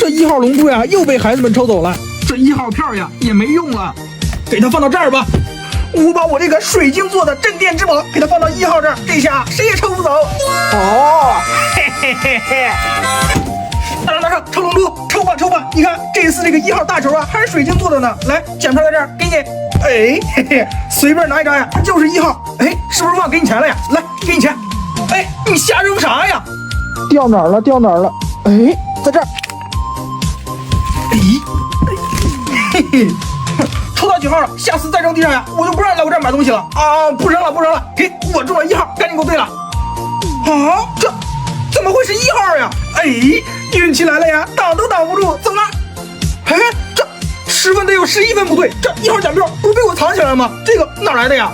这1号龙珠呀又被孩子们抽走了，这1号票呀也没用了，给它放到这儿吧。我把我这个水晶做的镇店之宝给它放到1号这儿，这下谁也抽不走。哦，嘿嘿嘿嘿。拿上抽龙珠，抽吧抽吧！你看这次这个1号大球啊，还是水晶做的呢。来，奖票在这儿，给你。哎，嘿嘿，随便拿一张呀，就是1号。哎，是不是忘给你钱了呀？来，给你钱。哎，你瞎扔啥呀？掉哪儿了？掉哪儿了？哎，在这儿。哎，嘿嘿，抽到几号了？下次再扔地上呀，我就不让你来我这儿买东西了啊！不扔了，不扔了。嘿，我中了1号，赶紧给我兑了。啊，这怎么会是1号呀？哎，运气来了呀，挡都挡不住，怎么了？哎，这10分得有11分不对，这1号奖票不是被我藏起来了吗？这个哪来的呀？